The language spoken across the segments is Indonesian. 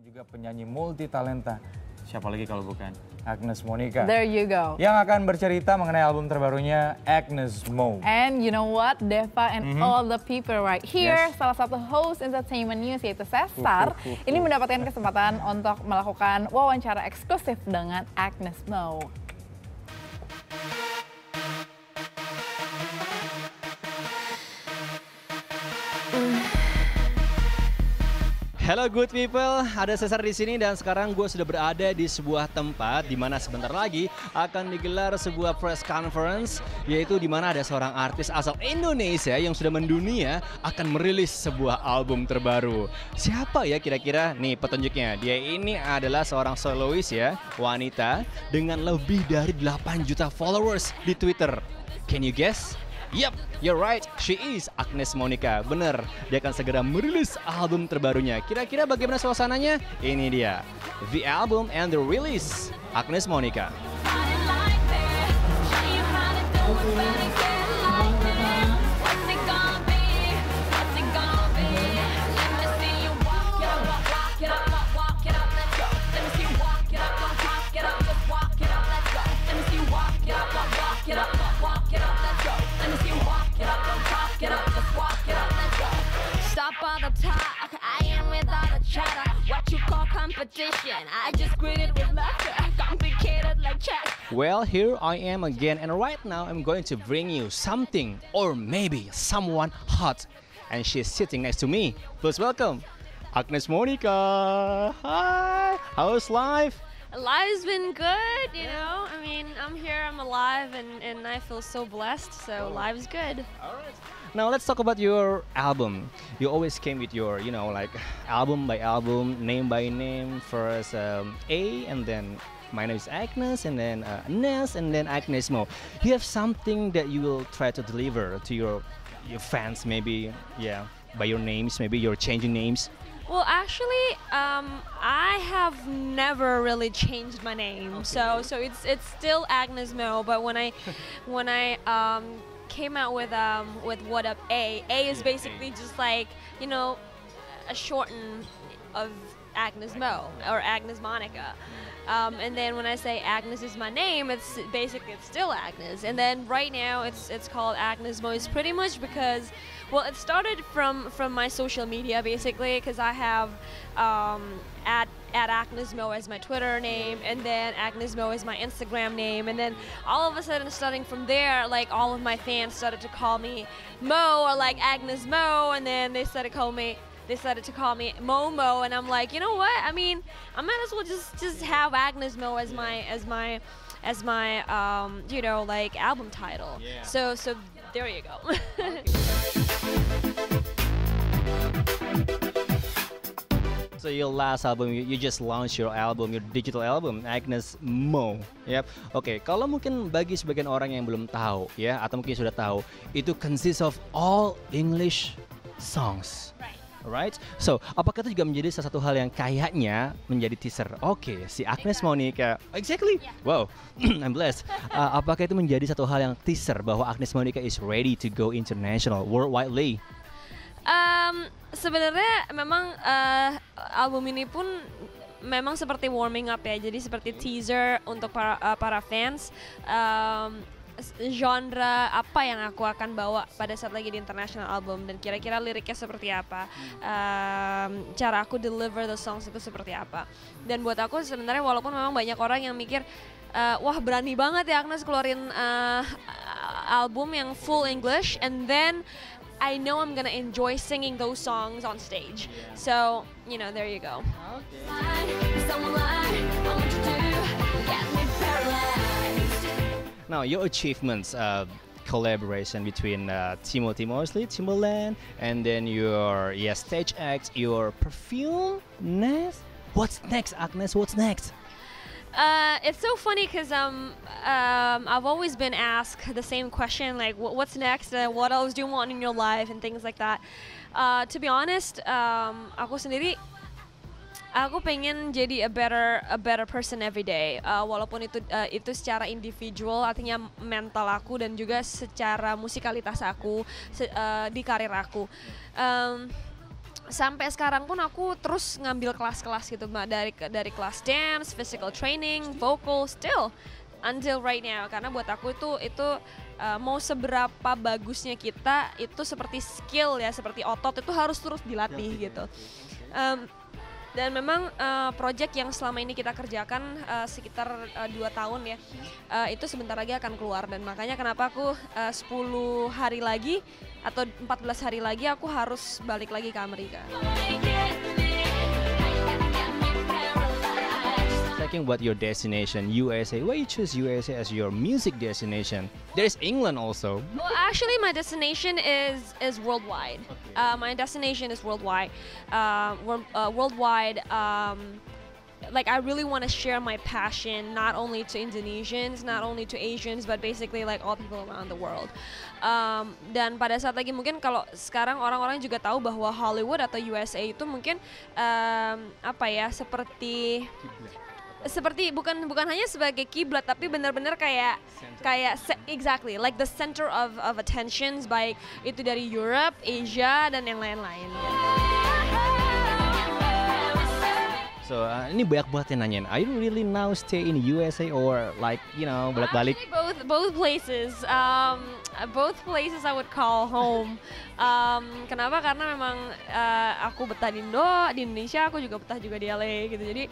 juga penyanyi multi talenta. Siapa lagi kalau bukan Agnes Monica. There you go. Yang akan bercerita mengenai album terbarunya Agnes Mo. And you know what, Deva and all the people right here, salah satu host entertainment news yaitu Cesar, ini mendapatkan kesempatan untuk melakukan wawancara eksklusif dengan Agnes Mo. Hello good people, ada Cesar di sini dan sekarang gue sudah berada di sebuah tempat di mana sebentar lagi akan digelar sebuah press conference, yaitu di mana ada seorang artis asal Indonesia yang sudah mendunia akan merilis sebuah album terbaru. Siapa ya kira-kira? Nih petunjuknya, dia ini adalah seorang solois ya, wanita dengan lebih dari 8 juta followers di Twitter. Can you guess? Yep, you're right, she is Agnes Monica. Bener, dia akan segera merilis album terbarunya. Kira-kira bagaimana suasananya? Ini dia, the album and the release, Agnes Monica. Well, here I am again, and right now I'm going to bring you something or maybe someone hot, and she's sitting next to me. Please welcome Agnes Monica. Hi, how's life? Life's been good, you know. I mean, I'm here, I'm alive, and I feel so blessed, so life's good. All right. Now let's talk about your album. You always came with your, you know, like album by album, name by name. First A, and then my name is Agnes, and then Nes, and then Agnes Mo. You have something that you will try to deliver to your fans, maybe, yeah, by your names, maybe you're changing names. Well, actually, I have never really changed my name, okay. so it's still Agnes Mo. But when I came out with What Up A is basically just like, you know, a shorten of Agnes Mo or Agnes Monica. And then when I say Agnes is my name, it's still Agnes. And then right now it's called Agnes Mo. It's pretty much because, well, it started from my social media basically, because I have at Agnes Mo as my Twitter name, and then Agnes Mo is my Instagram name, and then all of a sudden, starting from there, like all of my fans started to call me Mo or like Agnes Mo, and then they started to call me Momo, and I'm like, you know what? I mean, I might as well just have Agnes Mo as my you know, like album title. Yeah. So there you go. So your last album, you just launched your album, your digital album, Agnes Mo. Yep. Oke, kalau mungkin bagi sebagian orang yang belum tahu, ya, atau mungkin sudah tahu, itu consists of all English songs. Right? So, apakah itu juga menjadi salah satu hal yang kayaknya menjadi teaser? Oke, si Agnes Monica, exactly. Yeah. Wow, I'm blessed. Apakah itu menjadi satu hal yang teaser bahwa Agnes Monica is ready to go international, worldwidely? Sebenarnya memang album ini pun memang seperti warming up ya, jadi seperti teaser untuk para fans. Genre apa yang aku akan bawa pada saat lagi di international album, dan kira-kira liriknya seperti apa, cara aku deliver the songs itu seperti apa. Dan buat aku sebenarnya, walaupun memang banyak orang yang mikir wah berani banget ya Agnes keluarin album yang full English, and then I know I'm gonna enjoy singing those songs on stage. Yeah. So, you know, there you go. Okay. Now, your achievements, collaboration between Timothy Mosley, Timbaland, and then your stage act, your perfume. Next, what's next, Agnes? What's next? It's so funny because I've always been asked the same question, like what's next, what else do you want in your life, and things like that. To be honest, aku sendiri, aku pengen jadi a better person every day. Walaupun itu secara individual, artinya mental aku, dan juga secara musikalitas aku di karir aku. sampai sekarang pun aku terus ngambil kelas-kelas gitu Mbak, dari kelas dance, physical training, vocal, still until right now, karena buat aku itu mau seberapa bagusnya kita itu seperti skill ya, seperti otot itu harus terus dilatih gitu. Dan memang project yang selama ini kita kerjakan sekitar 2 tahun ya, itu sebentar lagi akan keluar, dan makanya kenapa aku 10 hari lagi atau 14 hari lagi aku harus balik lagi ke Amerika. Talking about your destination, USA, why you choose USA as your music destination? There is England also. Well, actually, my destination is worldwide. My destination is worldwide. Worldwide. Like I really want to share my passion not only to Indonesians, not only to Asians, but basically like all people around the world. Dan pada saat lagi mungkin kalau sekarang orang-orang juga tahu bahwa Hollywood atau USA itu mungkin apa ya, seperti bukan hanya sebagai kiblat, tapi benar-benar kayak exactly like the center of attentions, baik itu dari Europe, Asia, dan yang lain-lain. So ini banyak banget yang nanyain, are you really now stay in USA or like balik-balik? Actually, both places. Both places I would call home. Kenapa? Karena memang aku betah di Indonesia, aku juga betah juga di LA gitu. Jadi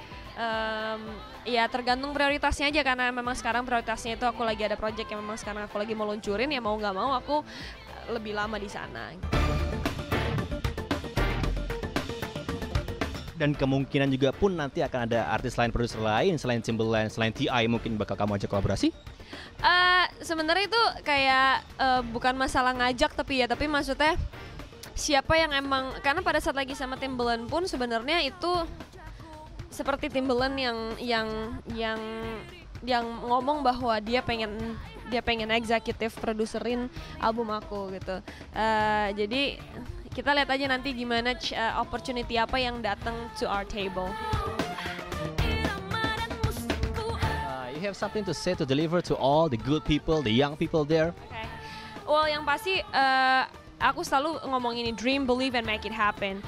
ya tergantung prioritasnya aja, karena memang sekarang prioritasnya itu aku lagi ada project yang memang sekarang aku lagi mau luncurin, ya mau nggak mau aku lebih lama di sana. Dan kemungkinan juga pun nanti akan ada artis lain, produser lain selain Timbaland, selain T.I. mungkin bakal kamu ajak kolaborasi? Sebenarnya itu kayak bukan masalah ngajak, tapi maksudnya siapa yang emang, karena pada saat lagi sama Timbaland pun sebenarnya itu seperti Timbaland yang ngomong bahwa dia pengen executive produserin album aku gitu. Jadi kita lihat aja nanti gimana opportunity apa yang datang to our table. You have something to say to deliver to all the good people, the young people there? Okay. Well, yang pasti aku selalu ngomong ini, dream, believe, and make it happen.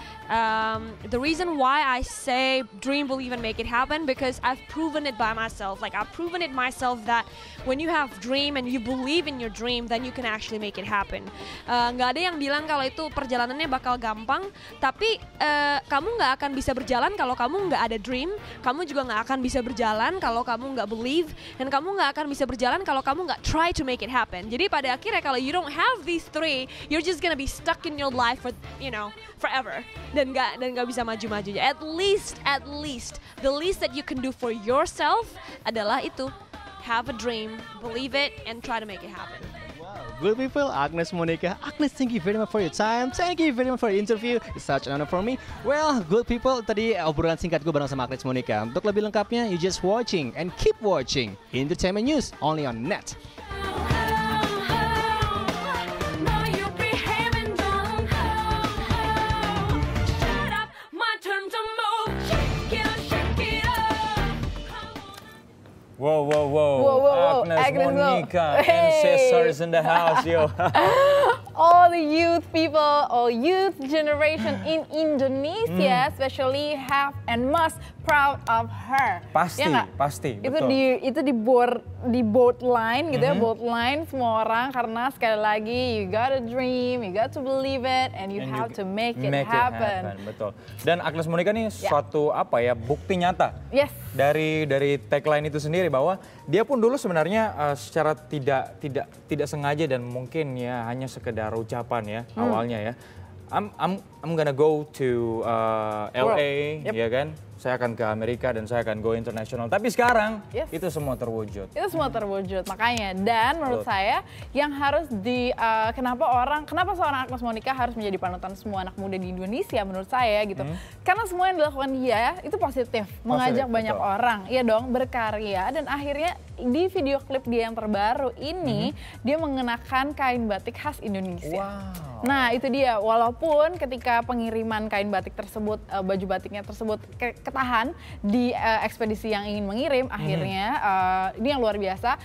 The reason why I say dream, believe, and make it happen because I've proven it by myself. Like I've proven it myself that when you have dream and you believe in your dream, then you can actually make it happen. Nggak ada yang bilang kalau itu perjalanannya bakal gampang, tapi kamu nggak akan bisa berjalan kalau kamu nggak ada dream. Kamu juga nggak akan bisa berjalan kalau kamu nggak believe, dan kamu nggak akan bisa berjalan kalau kamu nggak try to make it happen. Jadi pada akhirnya kalau you don't have these three, you're just gonna be stuck in your life for forever, dan nggak bisa maju-maju. At least the least that you can do for yourself adalah itu, have a dream, believe it, and try to make it happen. Good people, Agnes Monica. Agnes, thank you very much for your time. Thank you very much for the interview. It's such an honor for me. Well, good people, tadi obrolan singkat gue bareng sama Agnes Monica. Untuk lebih lengkapnya, you just watching and keep watching Entertainment News only on Net. Whoa. Agnes Monica and Cesar is in the house, yo. All the youth people, all youth generation in Indonesia, especially have and must proud of her. Pasti, ya pasti, itu betul. Itu di bold line gitu ya, bold line semua orang, karena sekali lagi you got a dream, you got to believe it, and you have to make it happen. Betul. Dan Agnes Monica nih suatu bukti nyata. Yes. Dari tagline itu sendiri bahwa dia pun dulu sebenarnya secara tidak sengaja dan mungkin ya hanya sekedar ucapan ya awalnya ya. I'm gonna go to LA, ya kan? Saya akan ke Amerika dan saya akan go internasional. Tapi sekarang itu semua terwujud. Itu semua terwujud, makanya. Dan menurut saya yang harus kenapa seorang Agnes Monica harus menjadi panutan semua anak muda di Indonesia menurut saya gitu. Karena semua yang dilakukan dia itu positif, mengajak banyak orang, iya dong, berkarya, dan akhirnya di video klip dia yang terbaru ini dia mengenakan kain batik khas Indonesia. Wow. Nah itu dia, walaupun ketika pengiriman kain batik tersebut, baju batiknya tersebut ke ketahan di ekspedisi yang ingin mengirim. Akhirnya ini yang luar biasa,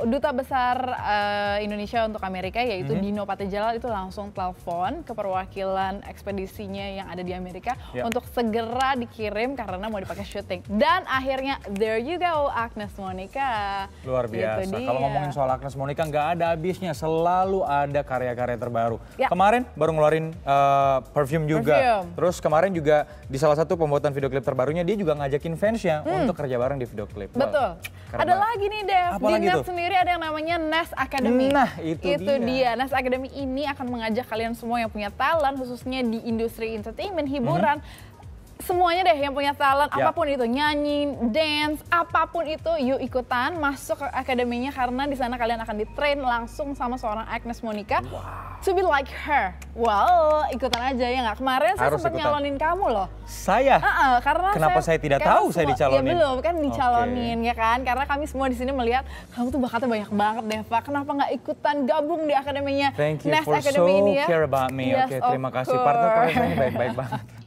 Duta Besar Indonesia untuk Amerika yaitu Dino Patijalal itu langsung telepon ke perwakilan ekspedisinya yang ada di Amerika untuk segera dikirim karena mau dipakai syuting. Dan akhirnya there you go, Agnes Monica. Luar biasa. Kalau ngomongin soal Agnes Monica nggak ada habisnya, selalu ada karya-karya terbaru. Kemarin baru ngeluarin perfume juga. Terus kemarin juga di salah satu pembuatan video klip terbarunya dia juga ngajakin fansnya untuk kerja bareng di video klip. Betul. Ada lagi nih Dev, di NET sendiri ada yang namanya Nest Academy. Nah itu dia. Nest Academy ini akan mengajak kalian semua yang punya talent, khususnya di industri entertainment, hiburan, semuanya deh yang punya talent, apapun itu, nyanyi, dance, apapun itu, yuk ikutan masuk ke akademinya karena di sana kalian akan di-train langsung sama seorang Agnes Monica to be like her. Well, ikutan aja ya nggak? Kemarin saya sempat nyalonin kamu loh. Saya? Karena kenapa saya tidak tahu saya dicalonin? Ya belum, kan dicalonin ya kan? Karena kami semua di sini melihat kamu tuh bakatnya banyak banget Deva. Kenapa nggak ikutan gabung di akademinya Thank you Nest for Academy so ini ya? care about me. Yes, Oke, terima kasih partner. Ini baik-baik banget.